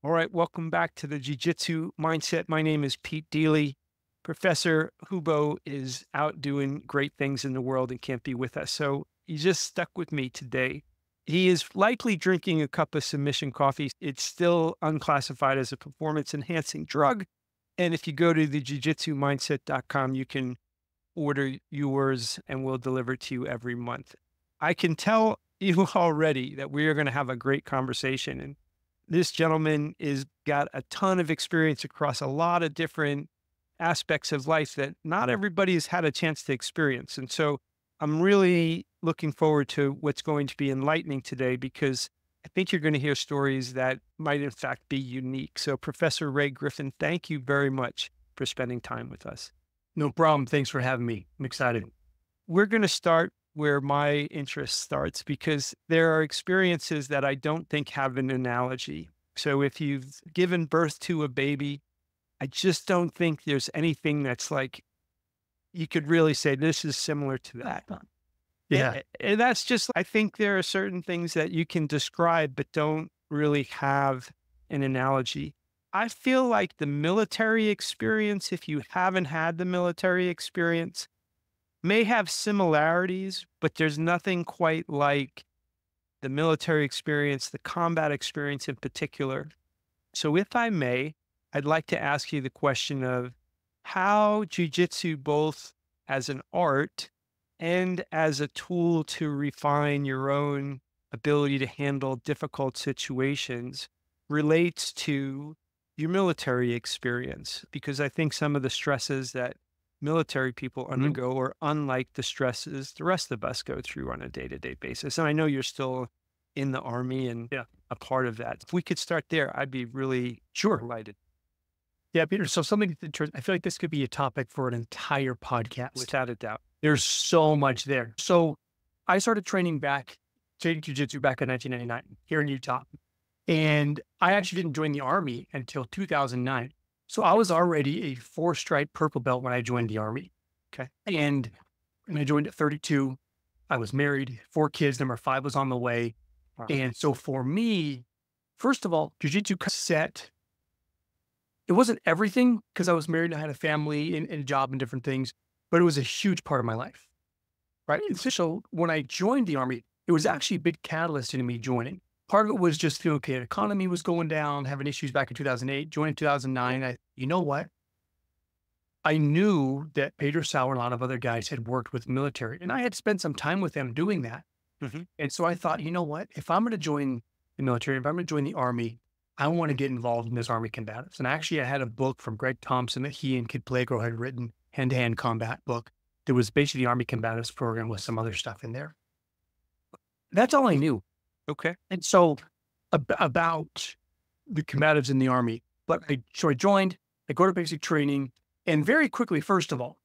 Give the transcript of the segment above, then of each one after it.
All right, welcome back to the Jiu Jitsu Mindset. My name is Pete Dealey. Professor Hubo is out doing great things in the world and can't be with us. So he just stuck with me today. He is likely drinking a cup of submission coffee. It's still unclassified as a performance enhancing drug. And if you go to the jujitsumindset.com, you can order yours and we'll deliver to you every month. I can tell you already that we are going to have a great conversation. And this gentleman is got a ton of experience across a lot of different aspects of life that not everybody has had a chance to experience. And so I'm really looking forward to what's going to be enlightening today because I think you're going to hear stories that might in fact be unique. So Professor Ray Griffin, thank you very much for spending time with us. No problem. Thanks for having me. I'm excited. We're going to start where my interest starts because there are experiences that I don't think have an analogy. So if you've given birth to a baby, I just don't think there's anything that's like, you could really say this is similar to that. Yeah. And that's just, I think there are certain things that you can describe, but don't really have an analogy. I feel like the military experience, if you haven't had the military experience, may have similarities, but there's nothing quite like the military experience, the combat experience in particular. So if I may, I'd like to ask you the question of how jujitsu, both as an art and as a tool to refine your own ability to handle difficult situations, relates to your military experience. Because I think some of the stresses that military people undergo are unlike the stresses the rest of us go through on a day-to-day basis. And I know you're still in the Army and a part of that. If we could start there, I'd be really delighted. Yeah, Peter. So I feel like this could be a topic for an entire podcast. Without a doubt. There's so much there. So I started training jiu-jitsu back in 1999 here in Utah. And I actually didn't join the Army until 2009. So I was already a 4-stripe purple belt when I joined the Army. Okay. And when I joined at 32, I was married, 4 kids, number 5 was on the way. Wow. And so for me, first of all, jiu-jitsu it wasn't everything because I was married and I had a family and a job and different things, but it was a huge part of my life. Right. And so when I joined the Army, it was actually a big catalyst in me joining. Part of it was just feeling okay. The economy was going down, having issues back in 2008, joined in 2009. You know what? I knew that Pedro Sauer and a lot of other guys had worked with military, and I had spent some time with them doing that. And so I thought, you know what? If I'm going to join the military, if I'm going to join the Army, I want to get involved in this Army combatives. And actually, I had a book from Greg Thompson that he and Kid Playgirl had written, hand-to-hand combat book. That was basically the Army combatives program with some other stuff in there. That's all I knew. Okay. And so about the combatives in the Army, so I joined, I go to basic training, and very quickly, first of all,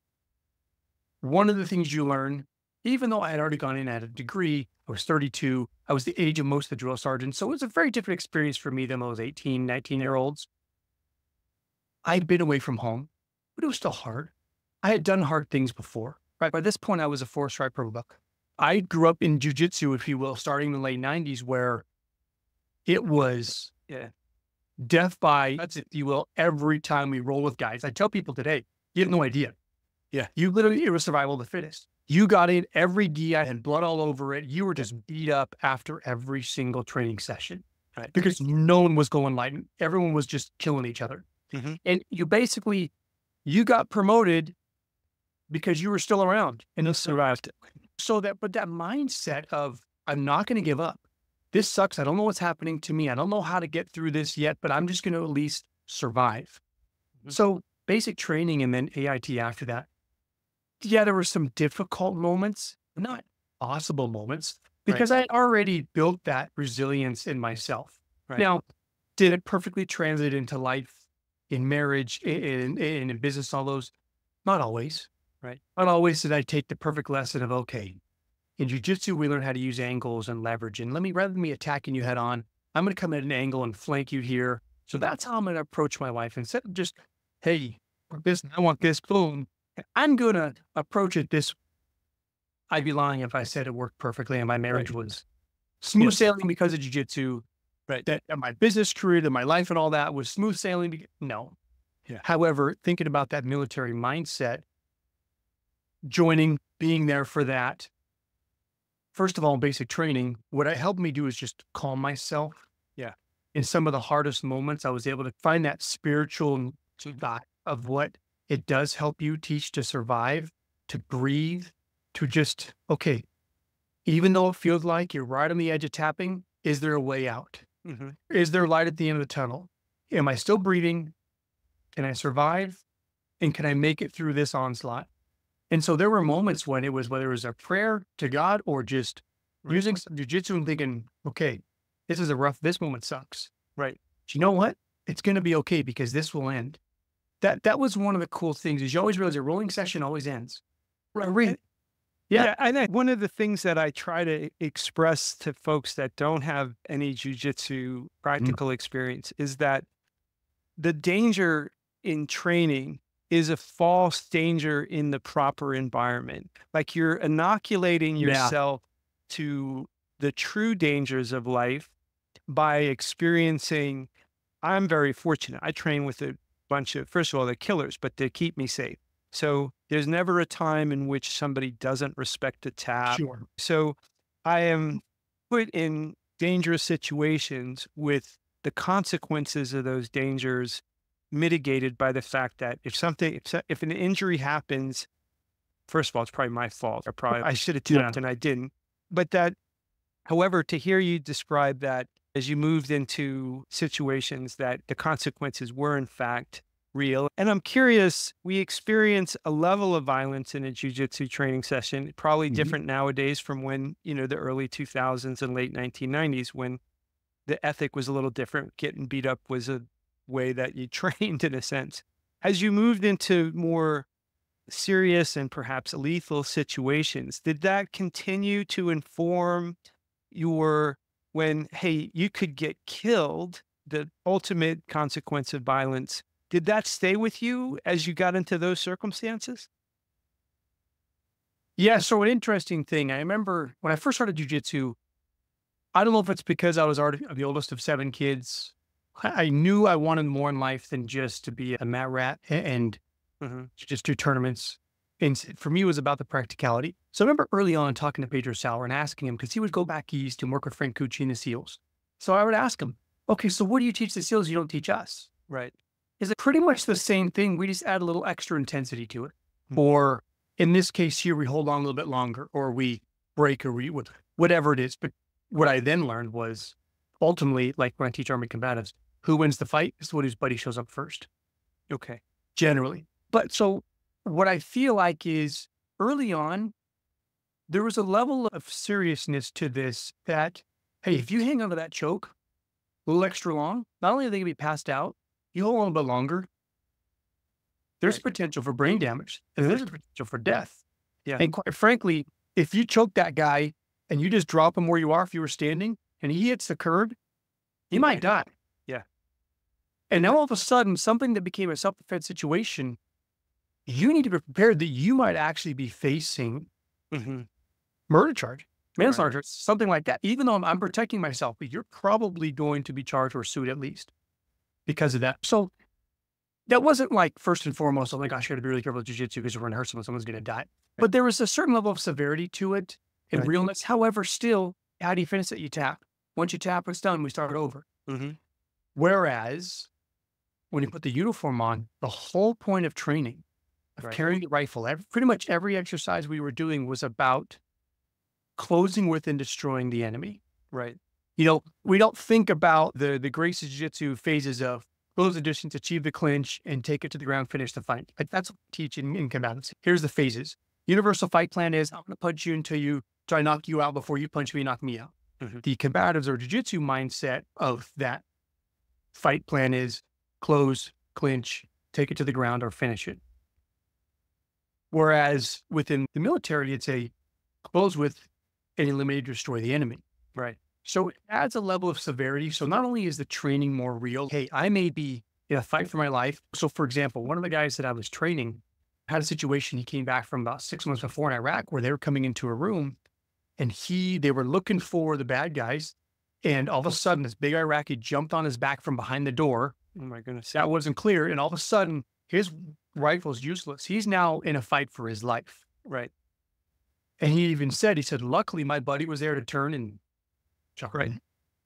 one of the things you learn, even though I had already gone in at a degree, I was 32, I was the age of most of the drill sergeants. So it was a very different experience for me than those 18, 19-year-olds. I'd been away from home, but it was still hard. I had done hard things before, right? By this point, I was a 4-stripe purple belt. I grew up in jiu-jitsu, if you will, starting in the late 90s, where it was death by, if you will, every time we roll with guys. I tell people today, you have no idea. Yeah. You literally, it was survival of the fittest. You got in every gi had blood all over it. You were just beat up after every single training session, right? Because no one was going light. Everyone was just killing each other. And you got promoted because you were still around and you survived. But that mindset of, I'm not going to give up. This sucks. I don't know what's happening to me. I don't know how to get through this yet, but I'm just going to at least survive. So basic training and then AIT after that. Yeah, there were some difficult moments, not possible moments, because I had already built that resilience in myself. Now, did it perfectly translate into life, in marriage, in business, all those? Not always. Right. Not always did I take the perfect lesson of, okay, in jiu-jitsu, we learn how to use angles and leverage. And rather than me attacking you head on, I'm going to come at an angle and flank you here. So that's how I'm going to approach my life. Instead of just, hey, I want this, boom. I'm going to approach it this. I'd be lying if I said it worked perfectly and my marriage was smooth sailing because of jiu-jitsu. Right. that my business career, that my life and all that was smooth sailing. No. Yeah. However, thinking about that military mindset, joining, being there for that, first of all, basic training, what it helped me do is just calm myself. Yeah. In some of the hardest moments, I was able to find that spiritual dot of what it does help you teach to survive, to breathe, to just, okay, even though it feels like you're right on the edge of tapping, is there a way out? Hmm. Is there light at the end of the tunnel? Am I still breathing? Can I survive? And can I make it through this onslaught? And so there were moments when it was, whether it was a prayer to God or just using some jujitsu and thinking, okay, this moment sucks. Right. But you know what? It's going to be okay because this will end. That was one of the cool things is you always realize a rolling session always ends. Right. Yeah. Yeah, I think one of the things that I try to express to folks that don't have any jujitsu practical experience is that the danger in training is a false danger in the proper environment. Like you're inoculating Yeah. yourself to the true dangers of life by experiencing. I'm very fortunate. I train with a bunch of, first of all, they're killers, but they keep me safe. So there's never a time in which somebody doesn't respect a tap. Sure. So I am put in dangerous situations with the consequences of those dangers mitigated by the fact that if an injury happens, first of all, it's probably my fault. I should have tipped and I didn't. But that, however, to hear you describe that as you moved into situations that the consequences were in fact real. And I'm curious, we experience a level of violence in a jujitsu training session, probably different nowadays from when, the early 2000s and late 1990s, when the ethic was a little different. Getting beat up was a way that you trained in a sense. As you moved into more serious and perhaps lethal situations, did that continue to inform when, hey, you could get killed, the ultimate consequence of violence? Did that stay with you as you got into those circumstances? Yeah. So an interesting thing, I remember when I first started jujitsu, I don't know if it's because I was already the oldest of 7 kids. I knew I wanted more in life than just to be a mat rat and just do tournaments. And for me, it was about the practicality. So I remember early on talking to Pedro Sauer and asking him, because he would go back east and work with Frank Cucci and the SEALs. So I would ask him, okay, so what do you teach the SEALs you don't teach us? Right. Is it pretty much the same thing? We just add a little extra intensity to it. Or in this case here, we hold on a little bit longer, or we break, or whatever it is. But what I then learned was ultimately, like when I teach Army combatives, who wins the fight is the one whose buddy shows up first. Okay. Generally. But so what I feel like is early on, there was a level of seriousness to this that, hey, if you hang onto that choke a little extra long, not only are they going to be passed out, you hold on a little bit longer, there's potential for brain damage and there's potential for death. Yeah. And quite frankly, if you choke that guy and you just drop him where you are, if you were standing and he hits the curb, he might die. Yeah. And now all of a sudden, something that became a self-defense situation, you need to be prepared that you might actually be facing murder charge, manslaughter, something like that. Even though I'm protecting myself, but you're probably going to be charged or sued at least because of that. So that wasn't like first and foremost, oh my gosh, you got to be really careful with jujitsu because you're going to hurt someone, someone's going to die. But there was a certain level of severity to it and realness. However, still, how do you finish it? You tap. Once you tap, it's done. We start over. Whereas when you put the uniform on, the whole point of training, of carrying the rifle, pretty much every exercise we were doing was about closing with and destroying the enemy. Right. We don't think about the Gracie Jiu-Jitsu phases of close the distance, achieve the clinch, and take it to the ground, finish the fight. Like that's what we teach in combatives. Here's the phases. Universal fight plan is I'm going to punch you until you try to knock you out before you punch me, knock me out. The combatives or jiu-jitsu mindset of that fight plan is close, clinch, take it to the ground, or finish it. Whereas within the military, it's a close with and eliminate, destroy the enemy. Right. So it adds a level of severity. So not only is the training more real, hey, I may be in a fight for my life. So for example, one of the guys that I was training had a situation. He came back from about 6 months before in Iraq where they were coming into a room and they were looking for the bad guys. And all of a sudden, this big Iraqi jumped on his back from behind the door. Oh my goodness. That wasn't clear. And all of a sudden, his rifle's useless. He's now in a fight for his life. Right. And he even said, he said, luckily my buddy was there to turn and chuck right.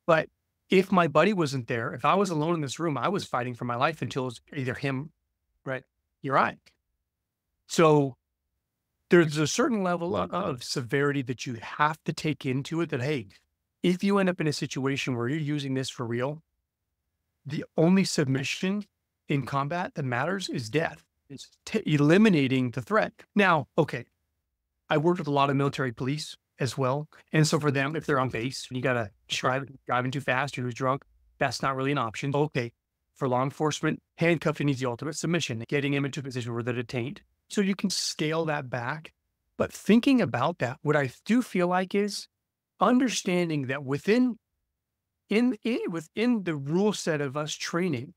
But if my buddy wasn't there, if I was alone in this room, I was fighting for my life until it was either him, right, you're right. So there's a certain level of severity that you have to take into it that, hey, if you end up in a situation where you're using this for real, the only submission in combat that matters is death. It's eliminating the threat. Now, okay, I worked with a lot of military police as well. And so for them, if they're on base, you got to driving too fast or who's drunk, that's not really an option. Okay. For law enforcement, handcuffing is the ultimate submission, getting them into a position where they're detained. So you can scale that back. But thinking about that, what I do feel like is understanding that within the rule set of us training,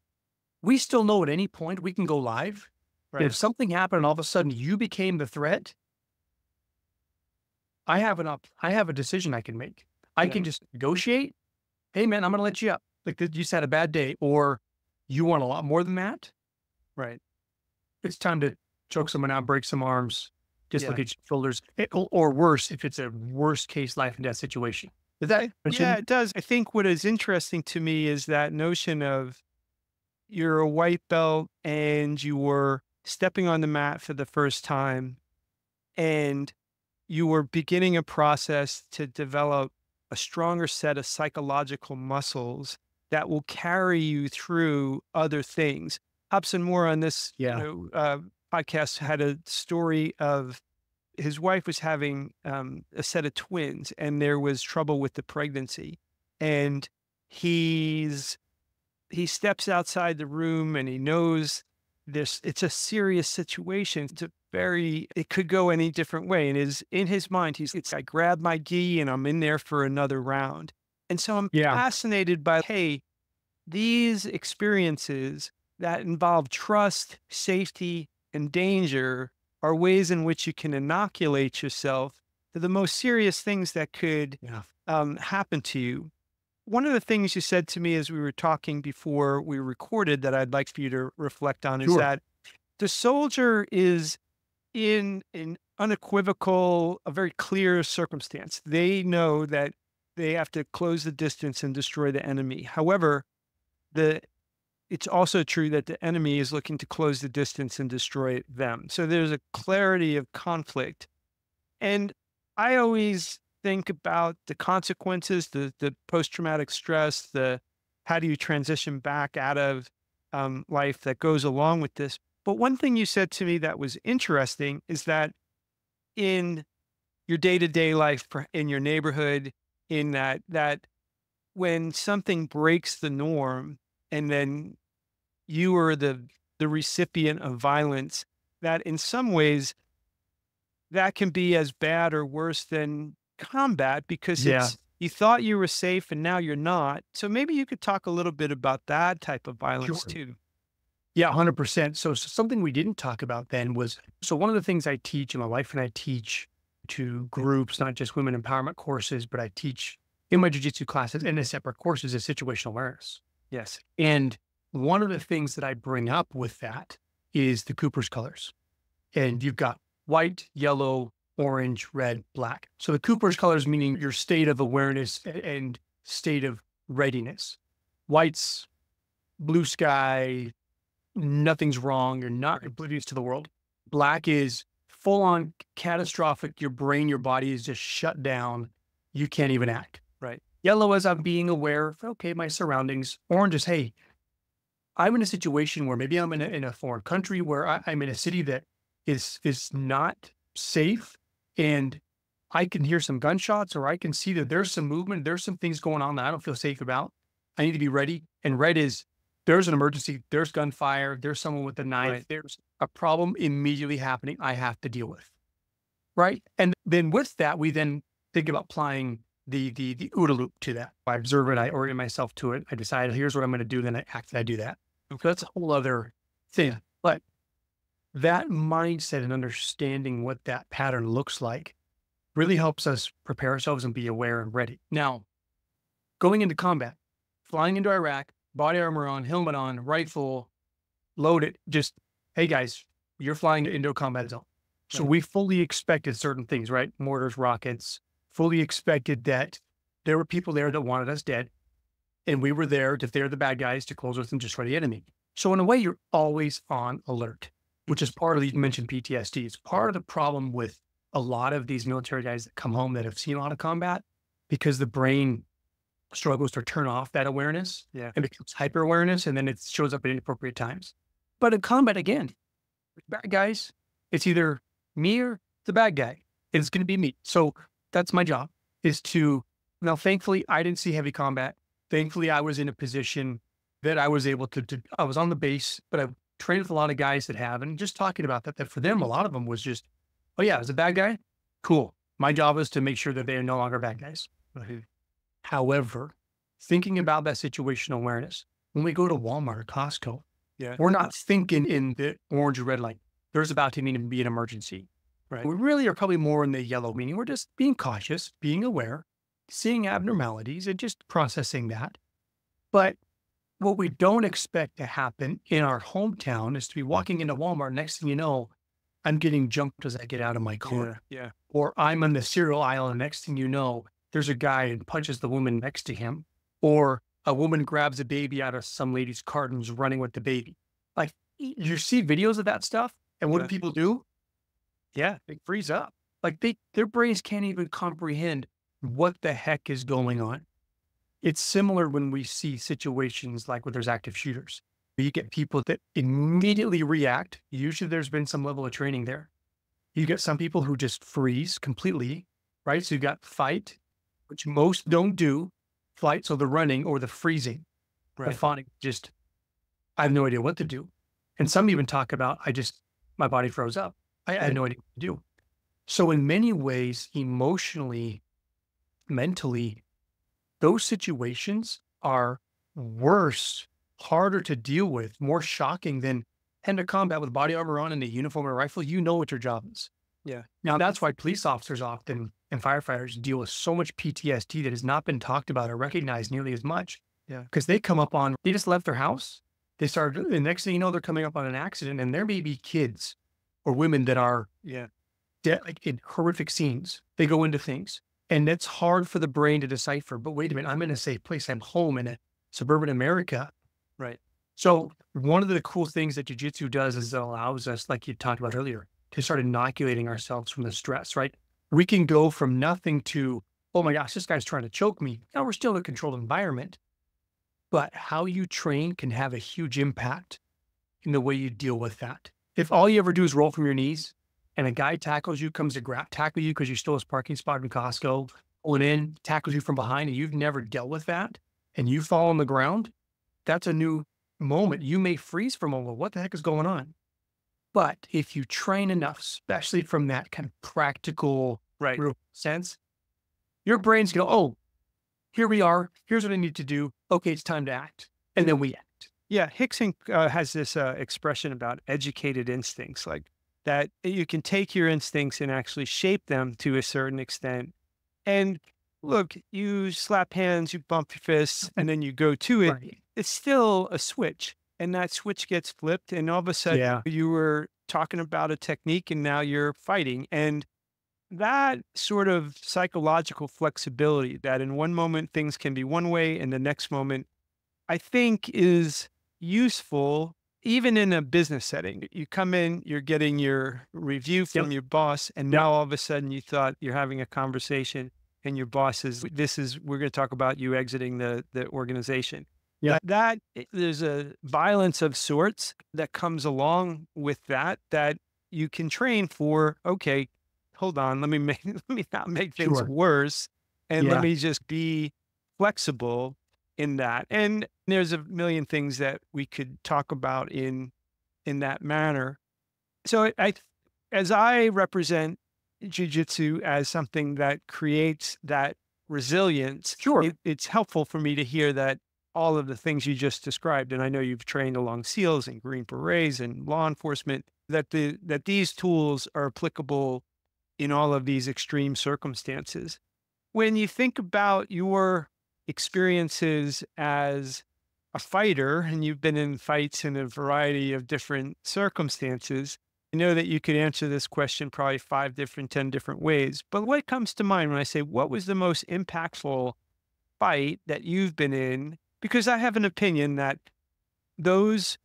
we still know at any point we can go live. Right. And if something happened and all of a sudden you became the threat, I have a decision I can make. I can just negotiate. Hey man, I'm going to let you up. Like you just had a bad day, or you want a lot more than that. Right. It's time to choke someone out, break some arms, just look at your shoulders, or worse, if it's a worst case life and death situation. Yeah, it does. I think what is interesting to me is that notion of you're a white belt and you were stepping on the mat for the first time and you were beginning a process to develop a stronger set of psychological muscles that will carry you through other things. Hobson Moore on this podcast had a story of his wife was having a set of twins and there was trouble with the pregnancy. And he steps outside the room and he knows it's a serious situation. It could go any different way. And in his mind, I grab my gi and I'm in there for another round. And so I'm fascinated by, hey, these experiences that involve trust, safety, and danger are ways in which you can inoculate yourself to the most serious things that could happen to you. One of the things you said to me as we were talking before we recorded that I'd like for you to reflect on is that the soldier is in an unequivocal, a very clear circumstance. They know that they have to close the distance and destroy the enemy. However, it's also true that the enemy is looking to close the distance and destroy them. So there's a clarity of conflict. And I always think about the consequences, the post-traumatic stress, how do you transition back out of life that goes along with this. But one thing you said to me that was interesting is that in your day-to-day life, in your neighborhood, in that when something breaks the norm and then you are the recipient of violence, that in some ways that can be as bad or worse than combat because you thought you were safe and now you're not. So maybe you could talk a little bit about that type of violence too. Yeah, 100%. So something we didn't talk about then was, so one of the things I teach, and my wife and I teach to groups, not just women empowerment courses, but I teach in my jiu-jitsu classes and in separate courses is situational awareness. Yes. And one of the things that I bring up with that is the Cooper's colors. And you've got white, yellow, orange, red, black. So the Cooper's colors meaning your state of awareness and state of readiness. White's blue sky, nothing's wrong, you're not oblivious to the world. Black is full on catastrophic. Your brain, your body is just shut down. You can't even act. Right. Yellow is I'm being aware of, okay, my surroundings. Orange is, hey, I'm in a situation where maybe I'm in a foreign country where I'm in a city that is not safe and I can hear some gunshots or I can see that there's some movement. There's some things going on that I don't feel safe about. I need to be ready. And red is there's an emergency. There's gunfire. There's someone with a knife. Right. There's a problem immediately happening I have to deal with. Right. And then with that, we then think about applying the OODA loop to that. I observe it. I orient myself to it. I decide here's what I'm going to do. Then I act and I do that. So that's a whole other thing. But that mindset and understanding what that pattern looks like really helps us prepare ourselves and be aware and ready. Now, going into combat, flying into Iraq, body armor on, helmet on, rifle, loaded, just, hey guys, you're flying into a combat zone. So Right. we fully expected certain things, right? Mortars, rockets, fully expected that there were people there that wanted us dead. And we were there to, if they're the bad guys, to close with them just for the enemy. So in a way, you're always on alert, which is part of the, you mentioned PTSD. It's part of the problem with a lot of these military guys that come home that have seen a lot of combat, because the brain struggles to turn off that awareness Yeah. and becomes hyper awareness. And then it shows up at inappropriate times. But in combat, again, bad guys, it's either me or the bad guy. And it's going to be me. So that's my job, is to, now, thankfully, I didn't see heavy combat. Thankfully, I was in a position that I was able to I was on the base, but I've trained with a lot of guys that have, and just talking about that for them, a lot of them was just, oh yeah, as a bad guy, cool. My job is to make sure that they are no longer bad guys. Right. However, thinking about that situational awareness, when we go to Walmart or Costco, Yeah. we're not thinking in the orange or red light. There's about to need to be an emergency. Right. We really are probably more in the yellow, meaning we're just being cautious, being aware, seeing abnormalities and just processing that. But what we don't expect to happen in our hometown is to be walking into Walmart. Next thing you know, I'm getting jumped as I get out of my car. Yeah. Or I'm on the cereal aisle, and next thing you know, there's a guy and punches the woman next to him. Or a woman grabs a baby out of some lady's cart and is running with the baby. Like, you see videos of that stuff, and what do Yeah. people do? Yeah. They freeze up. Like, their brains can't even comprehend what the heck is going on. It's similar when we see situations like where there's active shooters. You get people that immediately react. Usually there's been some level of training there. You get some people who just freeze completely, right? So you got fight, which most don't do. Flight, so the running or the freezing. The Right. fawning, just, I have no idea what to do. And some even talk about, my body froze up. I had no idea what to do. So in many ways, emotionally, mentally, those situations are worse, harder to deal with, more shocking than head to combat with body armor on and a uniform and a rifle. You know what your job is. Yeah. Now, that's why police officers often and firefighters deal with so much PTSD that has not been talked about or recognized nearly as much. Yeah. Because they come up on, they just left their house. They started, the next thing you know, they're coming up on an accident, and there may be kids or women that are Yeah. dead, like in horrific scenes. They go into things. And it's hard for the brain to decipher, but wait a minute, I'm in a safe place. I'm home in a suburban America. Right. So one of the cool things that jiu-jitsu does is it allows us, like you talked about earlier, to start inoculating ourselves from the stress, right? We can go from nothing to, oh my gosh, this guy's trying to choke me. Now we're still in a controlled environment, but how you train can have a huge impact in the way you deal with that. If all you ever do is roll from your knees, and a guy tackles you, comes to tackle you because you stole his parking spot in Costco, pulling in, tackles you from behind, and you've never dealt with that, and you fall on the ground, that's a new moment. You may freeze for a moment. What the heck is going on? But if you train enough, especially from that kind of practical Right. real sense, your brain's going, oh, here we are. Here's what I need to do. Okay, it's time to act. And then we act. Yeah. Hickson has this expression about educated instincts, like that you can take your instincts and actually shape them to a certain extent. And look, you slap hands, you bump your fists, and then you go to it. Right. It's still a switch, and that switch gets flipped. And all of a sudden, Yeah. you were talking about a technique, and now you're fighting. And that sort of psychological flexibility, that in one moment things can be one way, and the next moment, I think is useful even in a business setting. You come in, you're getting your review from your boss, and now all of a sudden you thought you're having a conversation and your boss is, we're going to talk about you exiting the organization. Yeah. There's a violence of sorts that comes along with that you can train for. Okay, hold on, let me not make things Sure. worse, and Yeah. let me just be flexible in that. And there's a million things that we could talk about in that manner. So as I represent jiu-jitsu as something that creates that resilience, Sure. it's helpful for me to hear that all of the things you just described, and I know you've trained along SEALs and Green Berets and law enforcement, that these tools are applicable in all of these extreme circumstances. When you think about your experiences as a fighter, and you've been in fights in a variety of different circumstances, I know that you could answer this question probably 5 different, 10 different ways. But what comes to mind when I say, what was the most impactful fight that you've been in? Because I have an opinion that those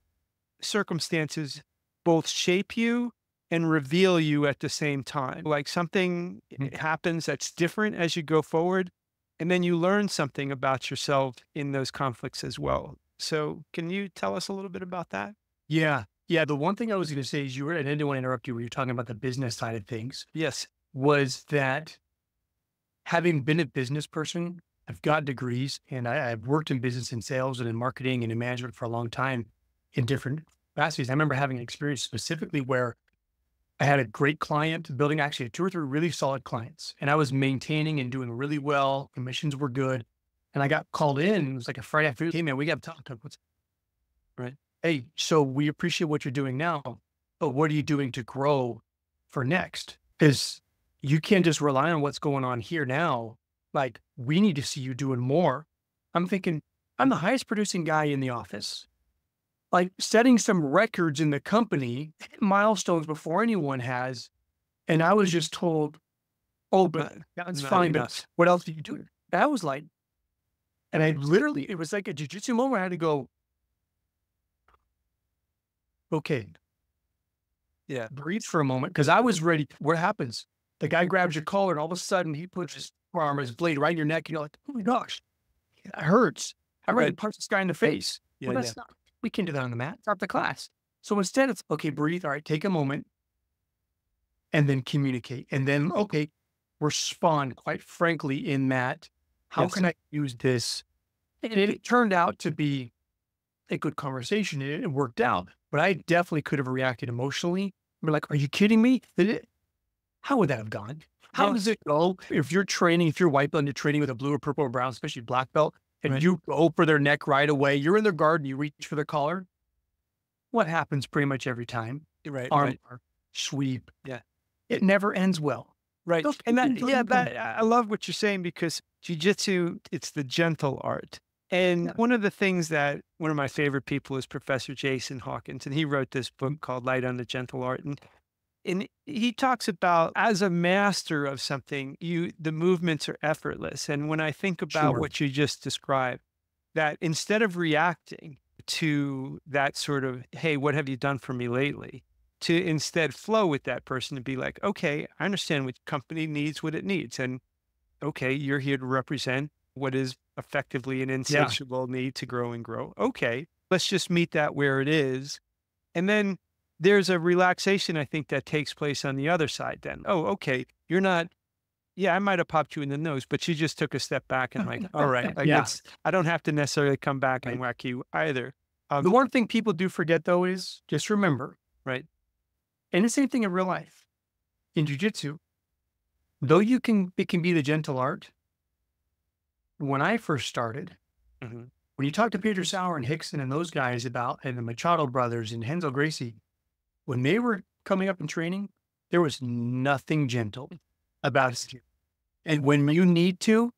circumstances both shape you and reveal you at the same time. Like something happens that's different as you go forward, and then you learn something about yourself in those conflicts as well. So, can you tell us a little bit about that? Yeah. Yeah. The one thing I was going to say is and I didn't want to interrupt you when you were talking about the business side of things, Yes. was that having been a business person, I've got degrees and I've worked in business and sales and in marketing and in management for a long time in different capacities. I remember having an experience specifically where I had a great client, building actually 2 or 3 really solid clients, and I was maintaining and doing really well. Commissions were good. And I got called in. It was like a Friday afternoon. Hey, man, we got to talk. What's Right. Hey, so we appreciate what you're doing now, but what are you doing to grow for next? Because you can't just rely on what's going on here now. Like, we need to see you doing more. I'm thinking, I'm the highest producing guy in the office, like setting some records in the company, milestones before anyone has. And I was just told, oh, but that's Not fine. But enough. what else do you do? That was like, and I literally, it was like a jujitsu moment. I had to go, okay, Yeah. breathe for a moment. Cause I was ready. What happens? The guy grabs your collar and all of a sudden he puts his arm, his blade right in your neck. And you're like, oh my gosh, that hurts. I'm ready to punch this guy in the face. Yeah. Well, Yeah. that's not, we can do that on the mat. Start the class. So instead it's, okay, breathe. All right, take a moment and then communicate. And then, okay, respond quite frankly in that. How Yes. can I use this? And it turned out to be a good conversation. It worked out, but I definitely could have reacted emotionally. Be like, are you kidding me? How would that have gone? How Well, does it go if you're training, if you're white belt and you're training with a blue or purple or brown, especially black belt, and Right. you go for their neck right away, you're in their guard and you reach for their collar? What happens pretty much every time? Right. Arm Right. bar, sweep. Yeah. It never ends well. Right. Those And that, people yeah, don't- I love what you're saying because jujitsu, it's the gentle art. And Yeah. one of the things that one of my favorite people is Professor Jason Hawkins, and he wrote this book called Light on the Gentle Art. And he talks about as a master of something, the movements are effortless. And when I think about Sure. what you just described, that instead of reacting to that sort of, hey, what have you done for me lately? To instead flow with that person and be like, okay, I understand what company needs, what it needs. And okay, you're here to represent what is effectively an Yeah. insatiable need to grow and grow. Okay, let's just meet that where it is. And then there's a relaxation, I think, that takes place on the other side then. Oh, okay, you're not, yeah, I might have popped you in the nose, but you just took a step back and like, all right, like Yeah. I don't have to necessarily come back and Right. whack you either. The one thing people do forget though is just remember, Right. and the same thing in real life, in jujitsu, though it can be the gentle art. When I first started, Mhm. when you talk to Pedro Sauer and Hickson and those guys about, and the Machado brothers and Renzo Gracie, when they were coming up in training, there was nothing gentle about it. And when you need to,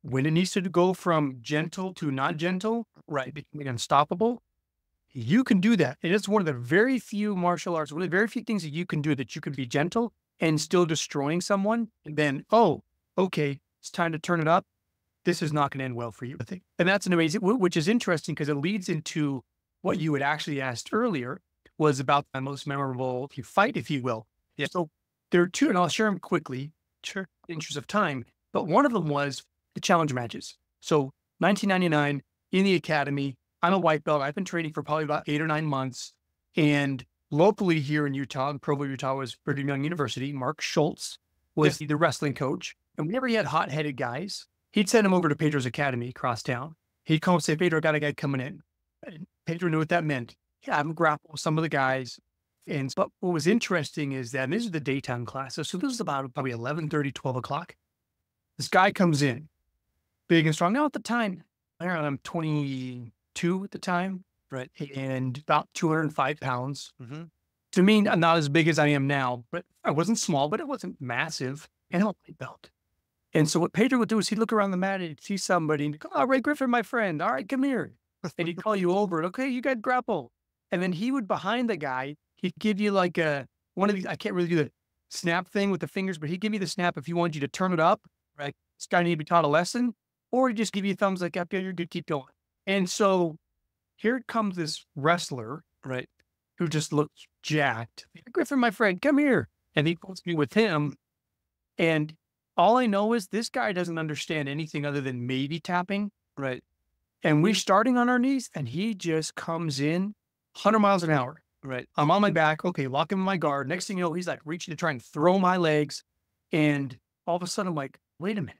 when it needs to go from gentle to not gentle, right, becoming unstoppable, you can do that. And it's one of the very few martial arts, one of the very few things that you can do that you can be gentle and still destroying someone. And then, oh, okay, it's time to turn it up. This is not going to end well for you. I think. And that's an amazing, which is interesting because it leads into what you had actually asked earlier was about the most memorable fight, if you will. Yeah. So there are 2, and I'll share them quickly Sure. in the interest of time. But one of them was the challenge matches. So 1999 in the academy, I'm a white belt. I've been training for probably about 8 or 9 months. And locally here in Utah, in Provo, Utah, was Brigham Young University. Mark Schultz was the wrestling coach. And whenever he had hot-headed guys, he'd send them over to Pedro's academy across town. He'd call and say, Pedro, I got a guy coming in. And Pedro knew what that meant. Yeah, I'm grapple with some of the guys. But what was interesting is that, and these are the daytime classes. So this is about probably 11:30, 12 o'clock. This guy comes in, big and strong. Now at the time, I'm 22 at the time. Right. And about 205 pounds. Mhm. To me, not as big as I am now, but I wasn't small, but it wasn't massive. And I'm a white belt. And so what Pedro would do is he'd look around the mat and he'd see somebody and he'd go, oh, Ray Griffin, my friend. All right, come here. And he'd call you over and, okay, you got grapple. And then he would, behind the guy, he'd give you like one of these, I can't really do the snap thing with the fingers, but he'd give you the snap if you wanted you to turn it up, right? This guy needed to be taught a lesson, or he'd just give you a thumbs like, okay, you're good, keep going. And so here comes this wrestler, right, who just looks jacked. Griffin, my friend, come here. And he puts me with him. And all I know is this guy doesn't understand anything other than maybe tapping, right? And we're starting on our knees, and he just comes in 100 miles an hour, right? I'm on my back. Okay, lock him in my guard. Next thing you know, he's like reaching to try and throw my legs. And all of a sudden, I'm like, wait a minute.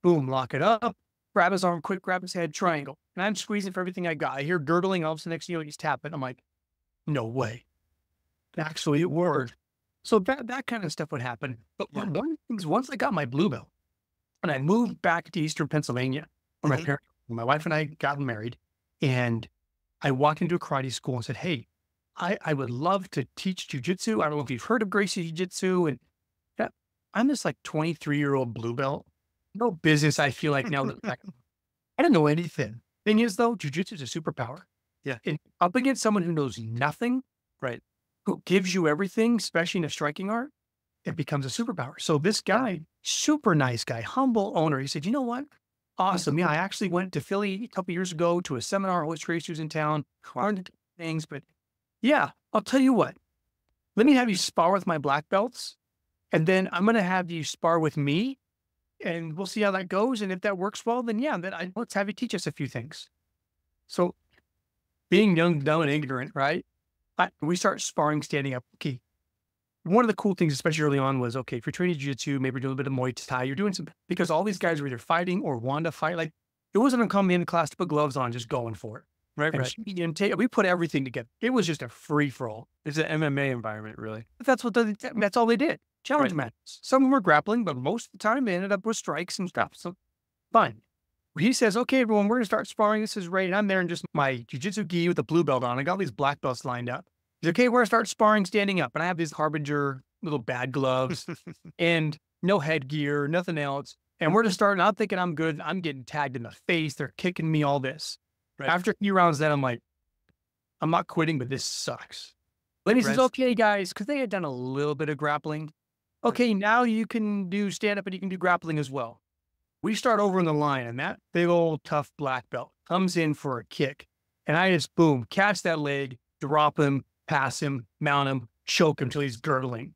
Boom, lock it up. Grab his arm, quick, grab his head, triangle. And I'm squeezing for everything I got. I hear gurgling. All of a sudden, next thing you know, he's tapping. I'm like, no way. Actually, it worked. So that kind of stuff would happen. But one of the things, once I got my blue belt and I moved back to Eastern Pennsylvania, where my wife and I got married, and I walked into a karate school and said, hey, I would love to teach jujitsu. I don't know if you've heard of Gracie Jiu-Jitsu. And I'm this like 23-year-old blue belt. No business, I feel like now. I didn't know anything. Thing is, though, jujitsu is a superpower. Yeah. And up against someone who knows nothing, right, who gives you everything, especially in a striking art, it becomes a superpower. So this guy, super nice guy, humble owner, he said, you know what? Awesome. Yeah, I actually went to Philly a couple years ago to a seminar. Hoist Trace was in town, learned things, but yeah, I'll tell you what. Let me have you spar with my black belts, and then I'm going to have you spar with me, and we'll see how that goes. And if that works well, then yeah, let's have you teach us a few things. So being young, dumb, and ignorant, right? We start sparring, standing up. Okay. One of the cool things, especially early on, was, okay, if you're training jiu-jitsu, maybe you're doing a bit of Muay Thai, you're doing because all these guys were either fighting or wanted to fight. Like, it wasn't uncommon in class to put gloves on, just going for it. Right, and right. We put everything together. It was just a free-for-all. It's an MMA environment, really. That's all they did. Challenge matches. Some of them were grappling, but most of the time they ended up with strikes and stuff. So, fine. He says, okay, everyone, we're going to start sparring. This is Ray. And I'm there in just my jiu-jitsu gi with a blue belt on. I got all these black belts lined up. He's okay, we're going to start sparring standing up. And I have these Harbinger little bad gloves and no headgear, nothing else. And we're just starting. I'm thinking I'm good. I'm getting tagged in the face. They're kicking me, all this. Right. After a few rounds, then I'm like, I'm not quitting, but this sucks. Then he says, okay, guys, because they had done a little bit of grappling. Okay, now you can do stand up and you can do grappling as well. We start over in the line, and that big old tough black belt comes in for a kick. And I just, boom, catch that leg, drop him, pass him, mount him, choke him till he's gurgling.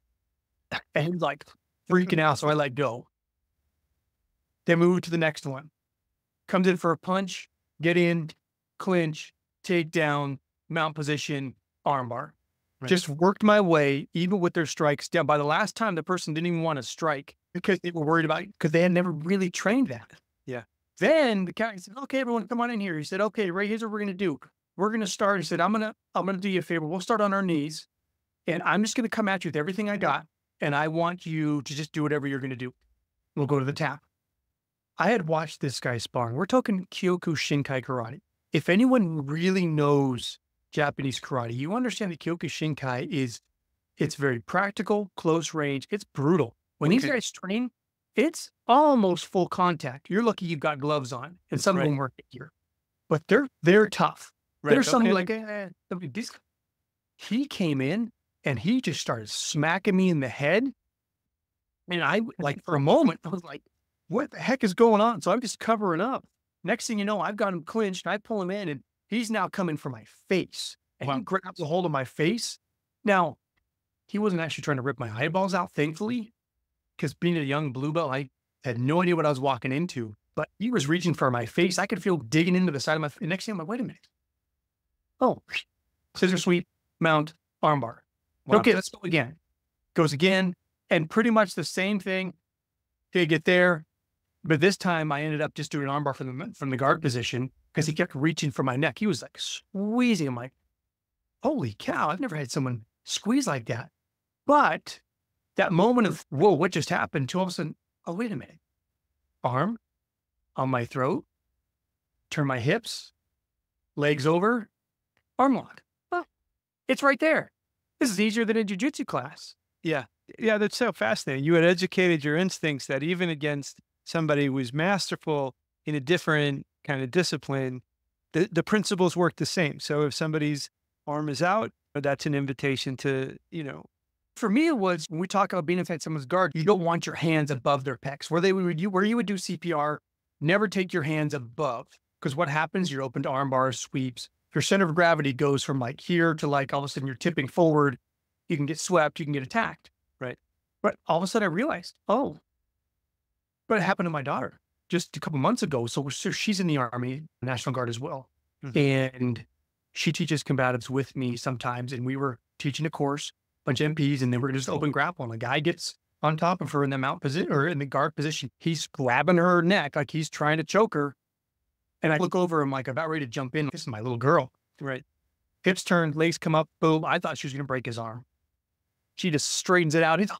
And he's like freaking out, so I let go. Then move to the next one. Comes in for a punch, get in, clinch, take down, mount position, armbar. Right. Just worked my way, even with their strikes down. By the last time, the person didn't even want to strike because they were worried about it, because they had never really trained that. Yeah. Then the guy said, okay, everyone, come on in here. He said, okay, Ray, here's what we're going to do. We're going to start. He said, I'm going to do you a favor. We'll start on our knees, and I'm just going to come at you with everything I got. And I want you to just do whatever you're going to do. We'll go to the tap. I had watched this guy sparring. We're talking Kyoku Shinkai karate. If anyone really knows Japanese karate, you understand that Kyoku Shinkai it's very practical, close range. It's brutal. When these guys train, it's almost full contact. You're lucky you've got gloves on, and some of them work here. But they're tough. Right. There's something like, he came in and he just started smacking me in the head. And I, like, for a moment, I was like, what the heck is going on? So I'm just covering up. Next thing you know, I've got him clinched, and I pull him in, and he's now coming for my face. And he grabs a hold of my face. Now, he wasn't actually trying to rip my eyeballs out, thankfully, because being a young blue belt, I had no idea what I was walking into. But he was reaching for my face. I could feel digging into the side of my face. Next thing I'm like, wait a minute. Oh, scissor sweep, mount, armbar. Wow. Okay, let's go again. Goes again, and pretty much the same thing. Okay, get there. But this time I ended up just doing an armbar from the guard position because he kept reaching for my neck. He was like squeezing. I'm like, holy cow, I've never had someone squeeze like that. But that moment of, whoa, what just happened? To all of a sudden, oh, wait a minute. Arm on my throat, turn my hips, legs over, arm lock. Oh, it's right there. This is easier than a jiu-jitsu class. Yeah. Yeah, that's so fascinating. You had educated your instincts that even against somebody who was masterful in a different kind of discipline, the principles work the same. So if somebody's arm is out, that's an invitation to, For me, it was when we talk about being inside someone's guard, you don't want your hands above their pecs. Where you would do CPR, never take your hands above. Because what happens, you're open to arm bars, sweeps. Your center of gravity goes from like here to like all of a sudden you're tipping forward. You can get swept, you can get attacked. right. But all of a sudden I realized, oh, but it happened to my daughter just a couple months ago. So she's in the Army, National Guard as well. Mhm. And she teaches combatives with me sometimes. And we were teaching a course, bunch of MPs, and then we're just open grapple. And a guy gets on top of her in the mount position or in the guard position. He's grabbing her neck like he's trying to choke her. And I look over, I'm like about ready to jump in. This is my little girl. Right. Hips turned, legs come up, boom. I thought she was going to break his arm. She just straightens it out. He's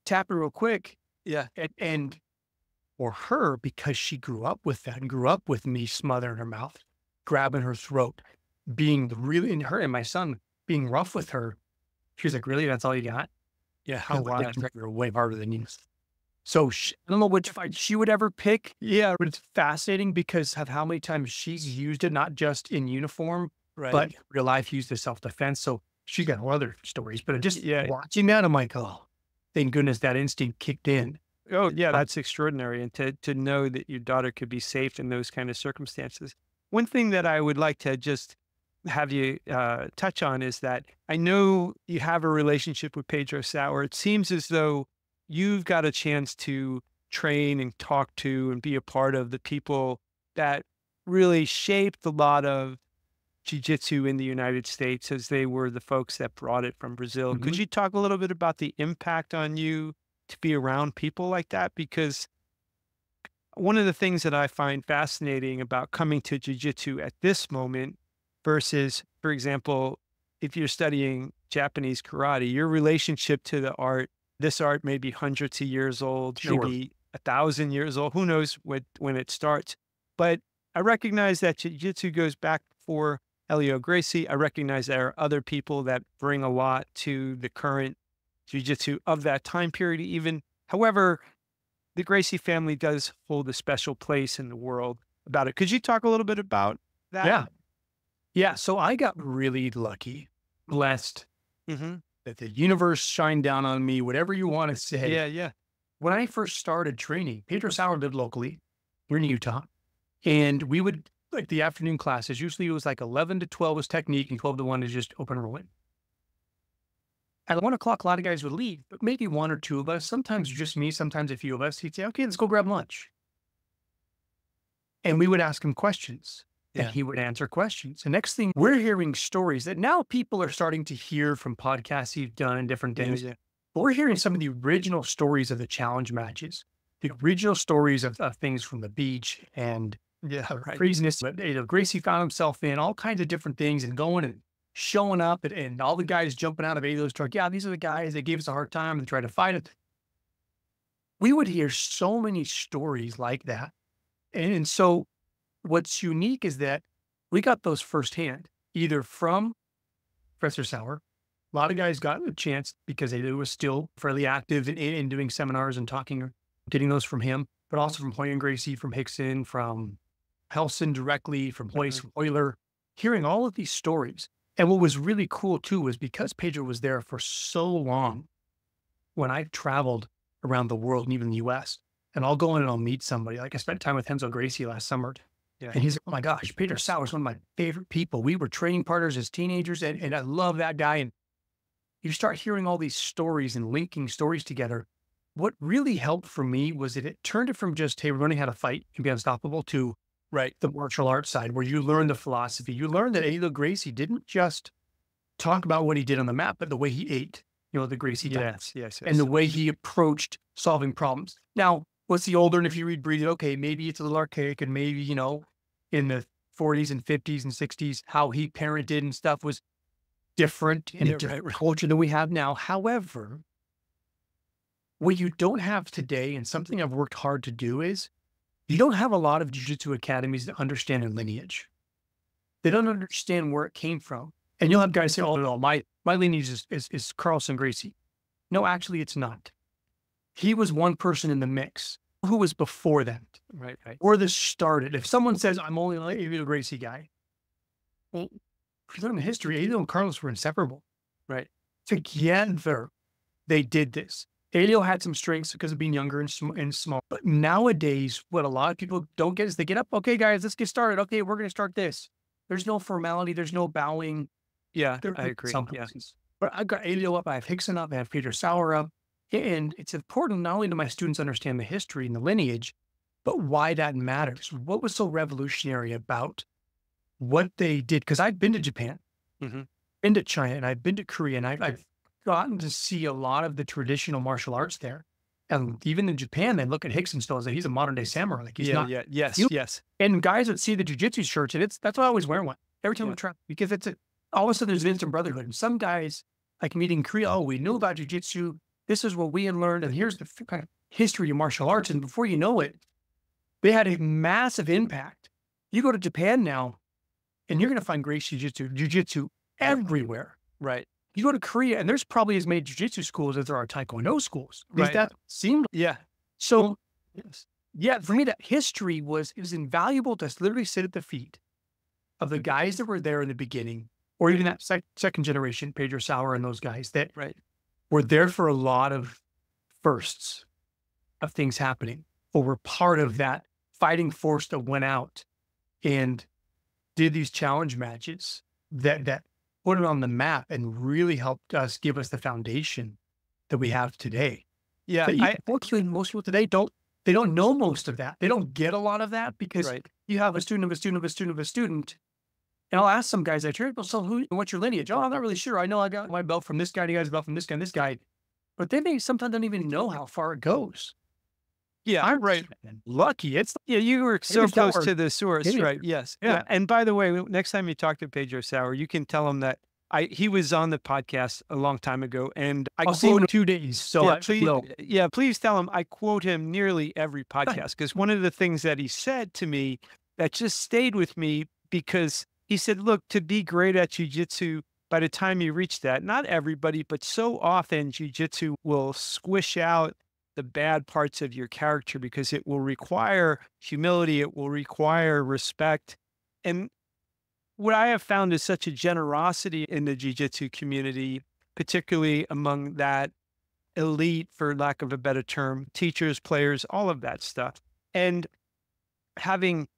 tapping real quick. Yeah. And for her, because she grew up with that and grew up with me smothering her mouth, grabbing her throat, being really in her and my son being rough with her. She was like, really? That's all you got? Yeah. How wild. You're way harder than you. So I don't know which fight she would ever pick. Yeah, but it's fascinating because of how many times she's used it, not just in uniform, Right. but real life used as self-defense. So she got other stories, but just Yeah. watching that, I'm like, oh, thank goodness that instinct kicked in. Oh, yeah, that's extraordinary. And to know that your daughter could be safe in those kind of circumstances. One thing that I would like to just have you touch on is that I know you have a relationship with Pedro Sauer. It seems as though you've got a chance to train and talk to and be a part of the people that really shaped a lot of jiu-jitsu in the United States, as they were the folks that brought it from Brazil. Could you talk a little bit about the impact on you to be around people like that? Because one of the things that I find fascinating about coming to jiu-jitsu at this moment versus, for example, if you're studying Japanese karate, your relationship to the art, this art may be hundreds of years old, Sure. maybe 1,000 years old. Who knows when it starts? But I recognize that jiu-jitsu goes back before Helio Gracie. I recognize there are other people that bring a lot to the current jiu-jitsu of that time period even. However, the Gracie family does hold a special place in the world about it. Could you talk a little bit about that? Yeah. Yeah. So I got really lucky, blessed Mm-hmm. that the universe shined down on me, whatever you want to say. Yeah, yeah. When I first started training, Pedro Sauer lived locally. We're in Utah. And we would, like the afternoon classes, usually it was like 11 to 12 was technique and 12 to 1 is just open rolling. At 1 o'clock, a lot of guys would leave, but maybe one or two of us, sometimes just me, sometimes a few of us, he'd say, okay, let's go grab lunch. And we would ask him questions. Yeah. And he would answer questions. The next thing, we're hearing stories that now people are starting to hear from podcasts he's done and different things. Yeah. But we're hearing some of the original stories of the challenge matches, the original stories of things from the beach and Yeah, right. craziness that Gracie found himself in, all kinds of different things, and going and showing up and all the guys jumping out of those trucks. Yeah, these are the guys that gave us a hard time and tried to fight it. We would hear so many stories like that. And so what's unique is that we got those firsthand, either from Professor Sauer. A lot of guys got a chance because they was still fairly active in doing seminars and talking, getting those from him, but also from Hoy and Gracie, from Hickson, from Helson directly, from Hoyce, from Euler, hearing all of these stories. And what was really cool too was because Pedro was there for so long, when I traveled around the world and even the US, and I'll go in and I'll meet somebody. Like I spent time with Renzo Gracie last summer. Yeah. And he's like, oh my gosh, Pedro Sauer is one of my favorite people. We were training partners as teenagers, and I love that guy. And you start hearing all these stories and linking stories together. What really helped for me was that it turned it from just, hey, we're learning how to fight and be unstoppable, to Right. the martial arts side, where you learn the philosophy. You learn that Helio Gracie didn't just talk about what he did on the mat, but the way he ate, the Gracie diet, Yes. and the way he approached solving problems. Now, what's the older, and if you read Breed It, okay, maybe it's a little archaic, and maybe, in the 40s and 50s and 60s, how he parented and stuff was different in a different culture than we have now. However, what you don't have today, and something I've worked hard to do, is you don't have a lot of jiu-jitsu academies that understand their lineage. They don't understand where it came from. And you'll have guys say, oh, no, my lineage is Carlson Gracie. No, actually, it's not. He was one person in the mix. Who was before that? Right. Right. Where this started. If someone says, I'm only an Elio Gracie guy, well, if you learn the history, Elio and Carlos were inseparable. Right. Together, they did this. Elio had some strengths because of being younger and small. But nowadays, what a lot of people don't get is they get up, okay, guys, let's get started. Okay, we're going to start this. There's no formality. There's no bowing. Yeah, I agree. Some Yeah. places. But I've got Elio up, I have Hickson up, I have Pedro Sauer up. And it's important not only do my students understand the history and the lineage, but why that matters. What was so revolutionary about what they did? Because I've been to Japan, been to China, and I've been to Korea, and I've gotten to see a lot of the traditional martial arts there. And even in Japan, they look at Hickson still as he's a modern day samurai. Like he's not. Yeah. Yes. Yes. And guys that see the jiu-jitsu shirts, and that's why I always wear one every time I try, because all of a sudden there's an instant brotherhood. And some guys, like meeting Korea, oh, we knew about jiu-jitsu. This is what we had learned. And here's the kind of history of martial arts. And before you know it, they had a massive impact. You go to Japan now, and you're going to find great jiu-jitsu everywhere. Right. You go to Korea, and there's probably as many jiu-jitsu schools as there are taekwondo schools. Right. That seemed. Yeah. So, yeah, for me, that history it was invaluable to literally sit at the feet of the guys that were there in the beginning, or even that second generation, Pedro Sauer and those guys that were there for a lot of firsts of things happening, or were part of that fighting force that went out and did these challenge matches that put it on the map and really helped us give us the foundation that we have today. Yeah. Unfortunately, most people today don't know most of that. They don't get a lot of that because you have a student of a student of a student of a student. And I'll ask some guys I train, well, so what's your lineage? Oh, I'm not really sure. I know I got my belt from this guy, you guys belt from this guy and this guy. But they may sometimes don't even know how far it goes. Yeah, I'm right. Lucky. It's you were so close to the source, Maybe. right? Yes. Yeah. And by the way, next time you talk to Pedro Sauer, you can tell him that he was on the podcast a long time ago, and I'll see him in 2 days. So please tell him I quote him nearly every podcast, because one of the things that he said to me that just stayed with me, because he said, look, to be great at jiu-jitsu, by the time you reach that, not everybody, but so often jiu-jitsu will squish out the bad parts of your character because it will require humility. It will require respect. And what I have found is such a generosity in the jiu-jitsu community, particularly among that elite, for lack of a better term, teachers, players, all of that stuff. And having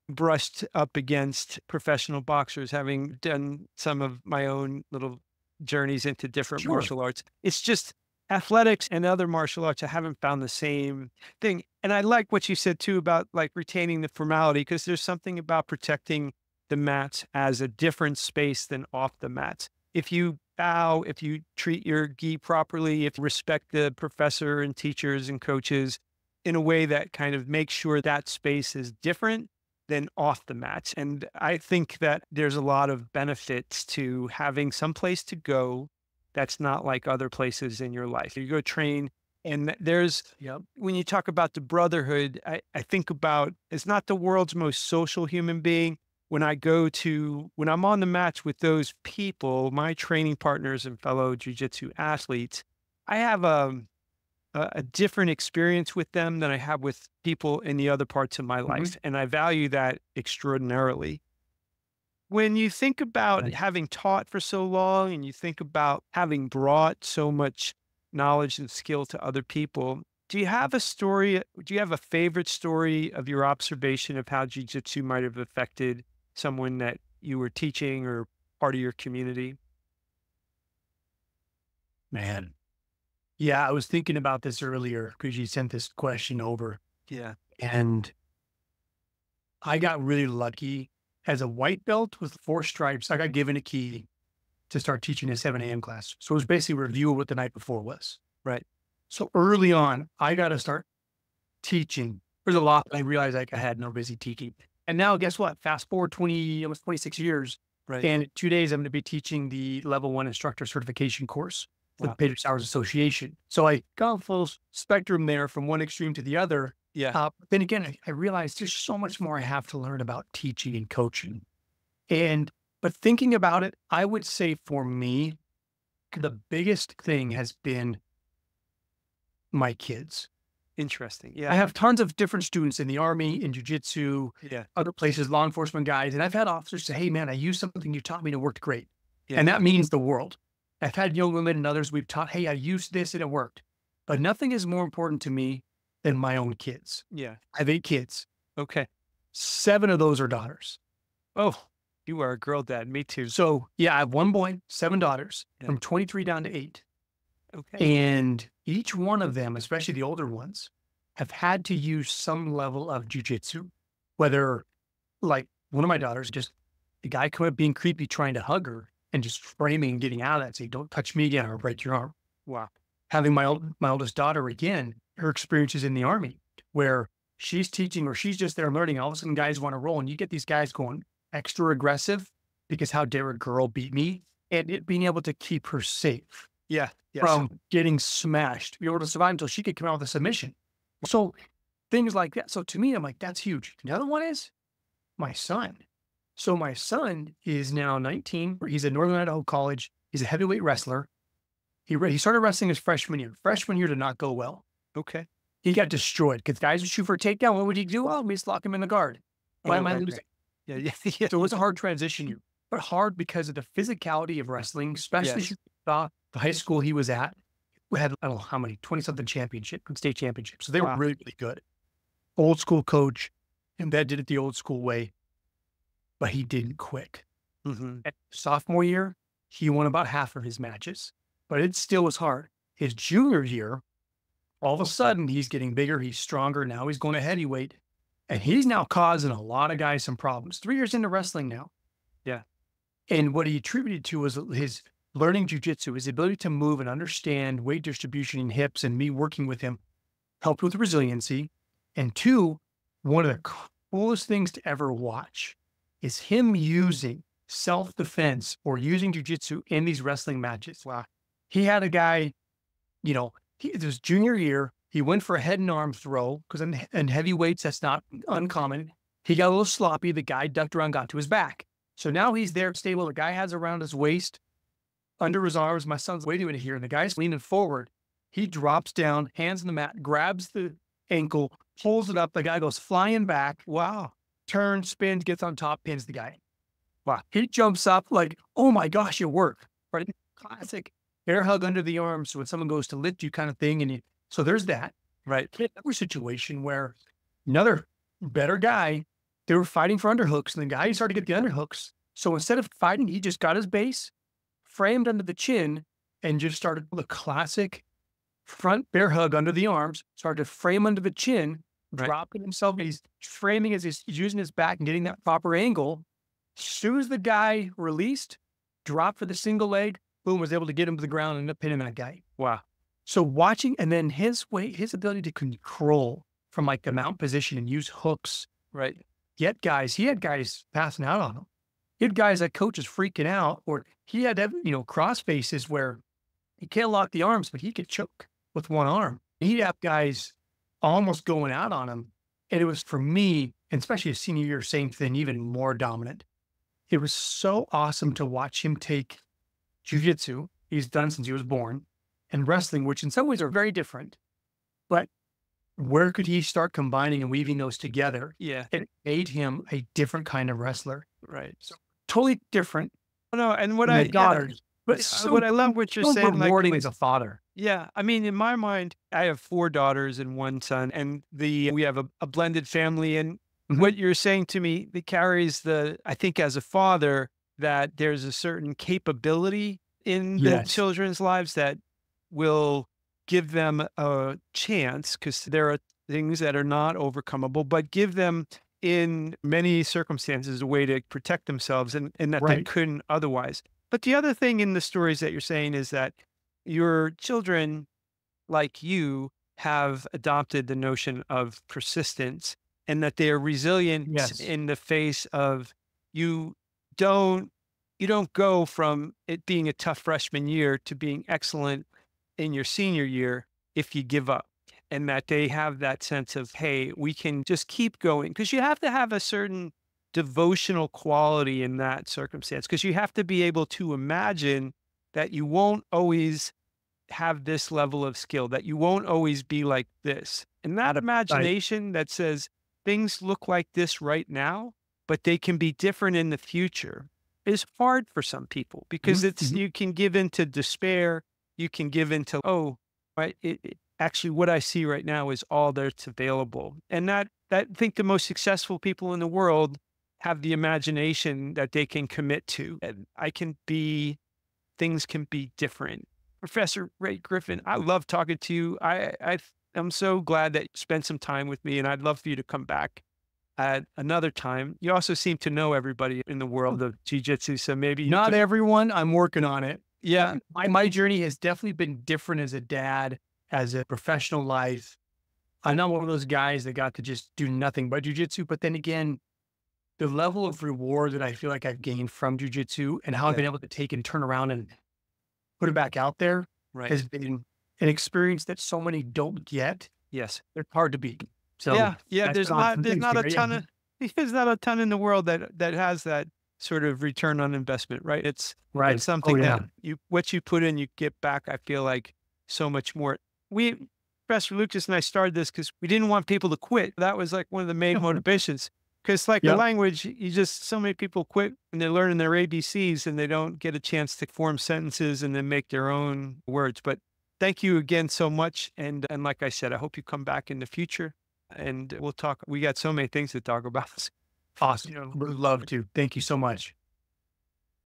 brushed up against professional boxers, having done some of my own little journeys into different martial arts, it's just athletics and other martial arts. I haven't found the same thing. And I like what you said too about like retaining the formality, because there's something about protecting the mats as a different space than off the mats. If you bow, if you treat your gi properly, if you respect the professor and teachers and coaches in a way that kind of makes sure that space is different than off the mats. And I think that there's a lot of benefits to having some place to go that's not like other places in your life. You go train, and there's, when you talk about the brotherhood, I think about, it's not the world's most social human being. When I'm on the mats with those people, my training partners and fellow jiu-jitsu athletes, I have a different experience with them than I have with people in the other parts of my life. And I value that extraordinarily. When you think about having taught for so long, and you think about having brought so much knowledge and skill to other people, do you have a story? Do you have a favorite story of your observation of how jiu-jitsu might have affected someone that you were teaching or part of your community? Man. Yeah, I was thinking about this earlier because you sent this question over. Yeah. And I got really lucky. As a white belt with 4 stripes, I got given a key to start teaching a 7 a.m. class. So it was basically a review of what the night before was. Right. So early on, I got to start teaching. There's a lot I realized I had no busy teaching. And now guess what? Fast forward almost 26 years. Right. And in 2 days, I'm going to be teaching the level 1 instructor certification course with the Pedro Sauer Association. So I got a full spectrum there from one extreme to the other. Yeah. But then again, I realized there's so much more I have to learn about teaching and coaching. But thinking about it, I would say for me, the biggest thing has been my kids. Interesting. I Yeah. have tons of different students in the Army, in jujitsu, Yeah. other places, law enforcement guys. And I've had officers say, hey, man, I used something you taught me and it worked great. Yeah. And that means the world. I've had young women and others we've taught, hey, I used this and it worked. But nothing is more important to me than my own kids. Yeah. I have 8 kids. Okay. 7 of those are daughters. Oh, you are a girl dad. Me too. So yeah, I have 1 boy, 7 daughters, Yeah. from 23 down to 8. Okay. And each one of them, especially the older ones, have had to use some level of jujitsu, whether like one of my daughters, just the guy come up being creepy, trying to hug her and just framing and getting out of that, saying, don't touch me again or I'll break your arm. Wow. Having my oldest daughter, again, her experiences in the Army where she's teaching or she's just there learning. All of a sudden guys want to roll and you get these guys going extra aggressive because how dare a girl beat me, and it being able to keep her safe Yeah. Yes. from getting smashed, be able to survive until she could come out with a submission. So things like that. So to me, I'm like, that's huge. The other one is my son. So my son is now 19. He's at Northern Idaho College. He's a heavyweight wrestler. He started wrestling his freshman year. Freshman year did not go well. Okay. He got destroyed because guys would shoot for a takedown. What would he do? Oh, we just lock him in the guard. Why am I right, losing? Yeah. Yeah. Yeah. So it was a hard transition year, but hard because of the physicality of wrestling, especially Yes. the high school he was at. We had, I don't know how many, 20-something state championships. So they were Wow. really, really good. Old school coach, and that did it the old school way, but he didn't quit. Mm-hmm. And sophomore year, he won about half of his matches, but it still was hard. His junior year, all of a sudden, he's getting bigger. He's stronger. Now he's going to heavyweight, and he's now causing a lot of guys some problems. 3 years into wrestling now. Yeah. And what he attributed to was his learning jujitsu, his ability to move and understand weight distribution in hips, and me working with him helped with resiliency. And 2, one of the coolest things to ever watch is him using self-defense or using jujitsu in these wrestling matches. Wow. He had a guy, his junior year, he went for a head and arm throw because in heavyweights, that's not uncommon. He got a little sloppy. The guy ducked around, got to his back. So now he's there stable. The guy has around his waist, under his arms. My son's waiting in here, and the guy's leaning forward. He drops down, hands on the mat, grabs the ankle, pulls it up. The guy goes flying back. Wow. Turns, spins, gets on top, pins the guy. Wow. He jumps up like, oh my gosh, it worked. Right? Classic air hug under the arm. So when someone goes to lift you kind of thing. So there's that. Right. Another situation where another better guy, they were fighting for underhooks, and the guy started to get the underhooks. So instead of fighting, he just got his base, framed under the chin, and just started the classic front bear hug under the arms, started to frame under the chin, Right. dropping himself. And he's framing as he's using his back and getting that proper angle. As soon as the guy released, dropped for the single leg, boom, was able to get him to the ground and end up pinning that guy. Wow. So watching, and then his ability to control from like the mount position and use hooks, Right. he had guys passing out on him. He had guys that coaches freaking out, or he had, cross faces where he can't lock the arms, but he could choke with one arm. He'd have guys almost going out on him. And it was, for me, and especially his senior year, same thing, even more dominant. It was so awesome to watch him take jujitsu, he's done since he was born, and wrestling, which in some ways are very different. But where could he start combining and weaving those together? Yeah. It made him a different kind of wrestler. Right. So totally different No, and what than I the daughters. But it's so, what I love what you're so saying, like, rewarding as a father. yeah, I mean, in my mind, I have 4 daughters and 1 son, and we have a blended family. And Mhm. what you're saying to me, that carries I think as a father, that there's a certain capability in the Yes. children's lives that will give them a chance, because there are things that are not overcomable, but give them in many circumstances a way to protect themselves, and that they Right. couldn't otherwise. But the other thing in the stories that you're saying is that your children, like you, have adopted the notion of persistence, and that they are resilient Yes. in the face of, you don't go from it being a tough freshman year to being excellent in your senior year if you give up. And that they have that sense of, hey, we can just keep going, because you have to have a certain devotional quality in that circumstance, because you have to be able to imagine that you won't always have this level of skill, that you won't always be like this. And that Right. imagination that says things look like this right now, but they can be different in the future is hard for some people because Mhm, it's, mhm. you can give into despair. You can give into, oh, right. Actually, what I see right now is all that's available. And that I think the most successful people in the world have the imagination that they can commit to. And things can be different. Professor Ray Griffin, I love talking to you. I'm so glad that you spent some time with me, and I'd love for you to come back at another time. You also seem to know everybody in the world of jiu-jitsu, so maybe Not everyone, I'm working on it. yeah, My journey has definitely been different as a dad, as a professional life. I'm not one of those guys that got to just do nothing but jujitsu. But then again, the level of reward that I feel like I've gained from jujitsu and how I've yeah, been able to take and turn around and put it back out there right. has been an experience that so many don't get. Yes. They're hard to beat. So Yeah, yeah, that's been awesome. there's Thanks, not a Gary. Yeah. ton of there's not a ton in the world that has that sort of return on investment, right? It's Right. Oh, something yeah. that what you put in, you get back, I feel like so much more. We Professor Lucas and I started this because we didn't want people to quit. That was like one of the main motivations. Because like the Yep. language, you just so many people quit and they're learning their ABCs and they don't get a chance to form sentences and then make their own words. But thank you again so much. And like I said, I hope you come back in the future and we'll talk. We got so many things to talk about. Awesome. Would love to. Thank you so much.